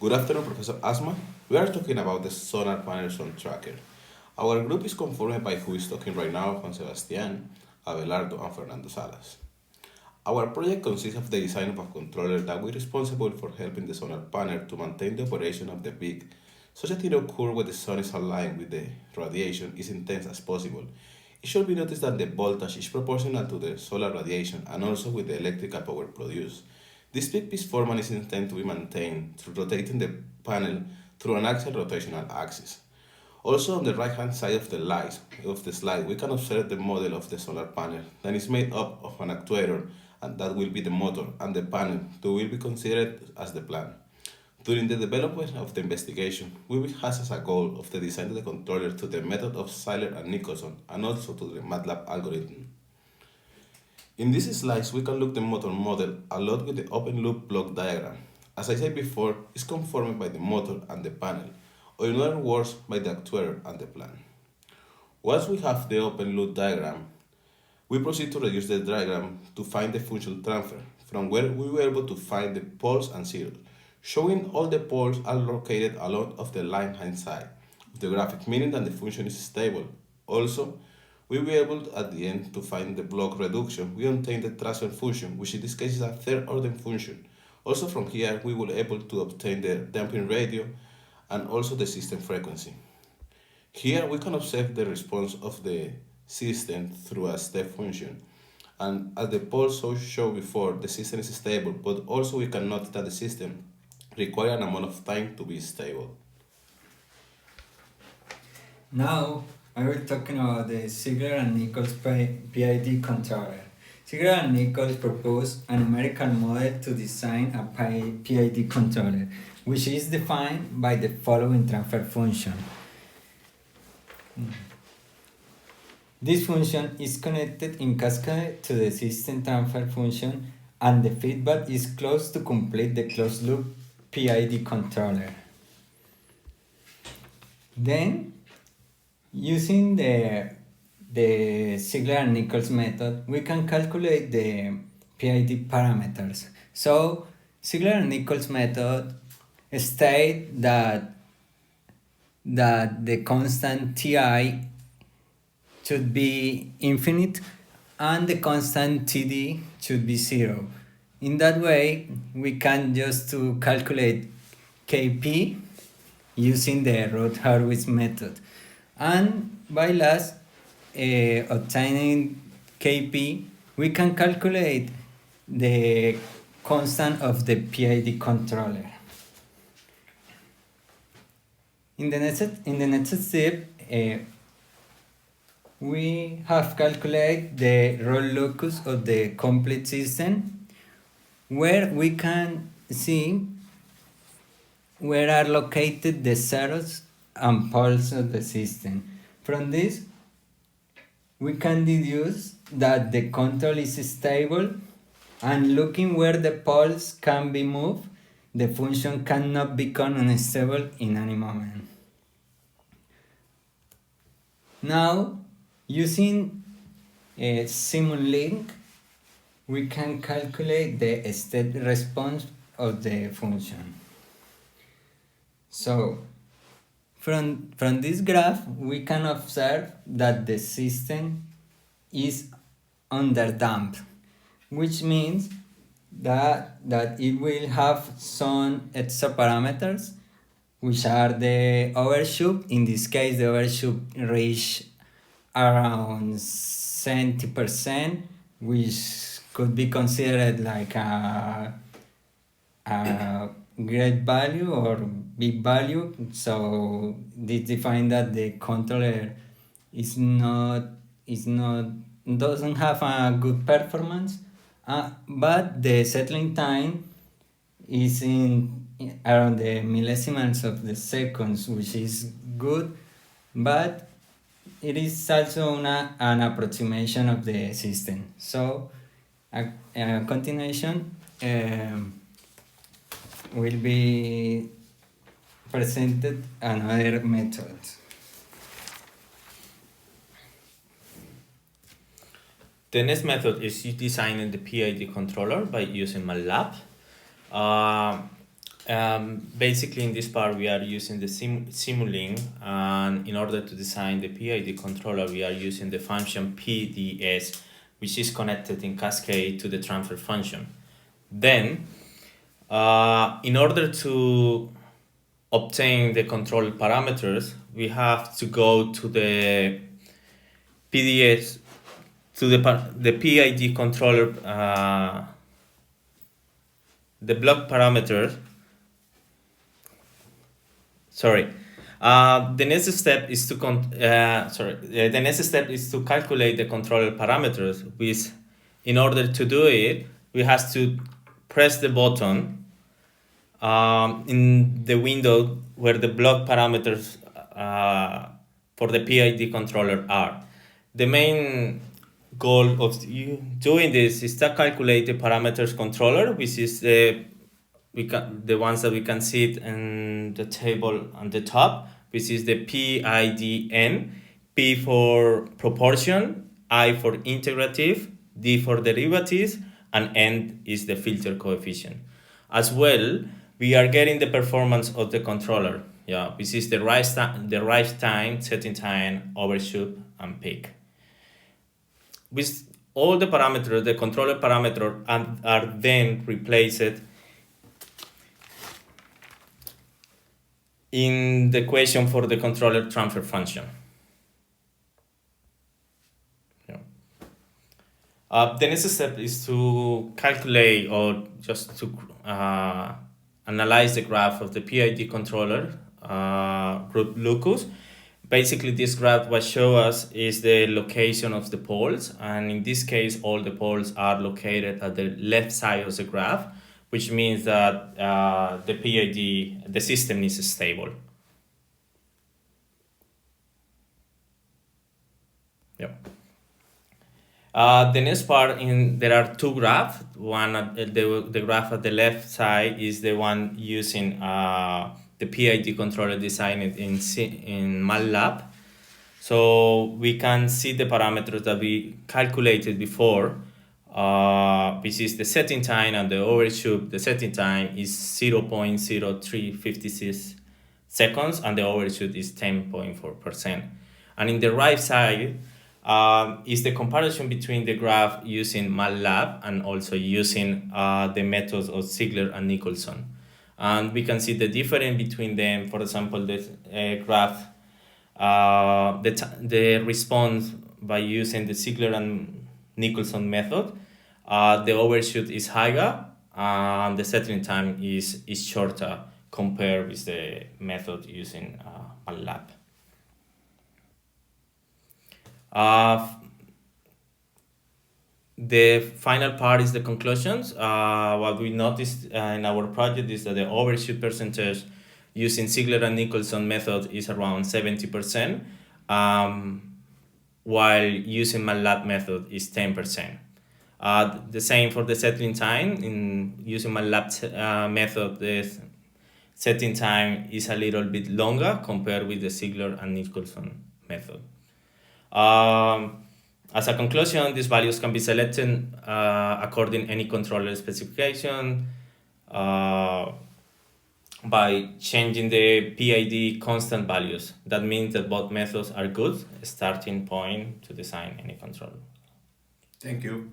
Good afternoon, Professor Asma. We are talking about the solar panels on tracker. Our group is conformed by who is talking right now, Juan Sebastián, Abelardo, and Fernando Salas. Our project consists of the design of a controller that will be responsible for helping the solar panel to maintain the operation of the peak, such that it occurs when the sun is aligned with the radiation is intense as possible. It should be noticed that the voltage is proportional to the solar radiation and also with the electrical power produced. This peak performance is intended to be maintained through rotating the panel through an axial rotational axis. Also, on the right-hand side of the slide, we can observe the model of the solar panel that is made up of an actuator, and that will be the motor, and the panel that will be considered as the plant. During the development of the investigation, we will have as a goal of the design of the controller to the method of Seiler and Nicholson, and also to the MATLAB algorithm. In these slides, we can look the motor model along with the open loop block diagram. As I said before, it's conformed by the motor and the panel, or in other words, by the actuator and the plant. Once we have the open loop diagram, we proceed to reduce the diagram to find the function transfer, from where we were able to find the poles and zeros, showing all the poles are located along of the line hand side of the graphic, meaning that the function is stable. Also, we were able at the end to find the block reduction. We obtained the transfer function, which in this case is a third order function. Also from here, we were able to obtain the damping radio and also the system frequency. Here we can observe the response of the system through a step function. And as the poles showed before, the system is stable, but also we can note that the system requires an amount of time to be stable. Now, I will talking about the Ziegler and Nichols PID controller. Ziegler and Nichols proposed a numerical model to design a PID controller, which is defined by the following transfer function. This function is connected in cascade to the system transfer function, and the feedback is close to complete the closed loop PID controller. Then, using the Ziegler and Nichols method, we can calculate the PID parameters. So, Ziegler and Nichols method state that the constant Ti should be infinite and the constant Td should be 0. In that way, we can just to calculate Kp using the Roth-Hurwitz method. And by last, obtaining Kp, we can calculate the constant of the PID controller. In the next step, we have calculated the roll locus of the complete system, where we can see where are located the zeros and poles of the system. From this, we can deduce that the control is stable, and looking where the poles can be moved, the function cannot become unstable in any moment. Now, using a Simulink, we can calculate the step response of the function. So, from this graph, we can observe that the system is underdamped, which means that it will have some exoparameters, which are the overshoot. In this case, the overshoot reach around 70%, which could be considered like a great value or big value. So this defines that the controller doesn't have a good performance, but the settling time is in around the millisieverts of the seconds, which is good, but it is also an approximation of the system. So a continuation will be presented another method. The next method is designing the PID controller by using MATLAB. Basically, in this part, we are using the Simulink, and in order to design the PID controller, we are using the function PDS, which is connected in cascade to the transfer function. Then, in order to obtain the control parameters, we have to go to the PDS, to the PID controller, the block parameters. Sorry. The next step is to the next step is to calculate the controller parameters. Which, in order to do it, we have to press the button in the window where the block parameters for the PID controller are. The main goal of doing this is to calculate the parameters controller, which is the ones that we can see it in the table on the top, which is the PIDN, P for proportion, I for integrative, D for derivatives, and N is the filter coefficient. As well, we are getting the performance of the controller, which is the rise time, setting time, overshoot, and peak. With all the parameters, the controller parameters are then replaced in the equation for the controller transfer function. The next step is to calculate or just to analyze the graph of the PID controller group locus. Basically, this graph what shows us is the location of the poles, and in this case, all the poles are located at the left side of the graph, which means that the PID, the system is stable. The next part, there are two graphs. One, the graph at the left side is the one using the PID controller designed in MATLAB. So we can see the parameters that we calculated before, which is the setting time and the overshoot. The setting time is 0.0356 seconds and the overshoot is 10.4%. And in the right side is the comparison between the graph using MATLAB and also using the methods of Ziegler and Nicholson. And we can see the difference between them. For example, the graph, the response by using the Ziegler and Nicholson method, the overshoot is higher and the settling time is shorter compared with the method using MATLAB. The final part is the conclusions. What we noticed in our project is that the overshoot percentage using Ziegler and Nicholson method is around 70%, while using MATLAB method is 10%. The same for the settling time. In using MATLAB method, the setting time is a little bit longer compared with the Ziegler and Nicholson method. As a conclusion, these values can be selected according any controller specification by changing the PID constant values. That means that both methods are good starting point to design any controller. Thank you.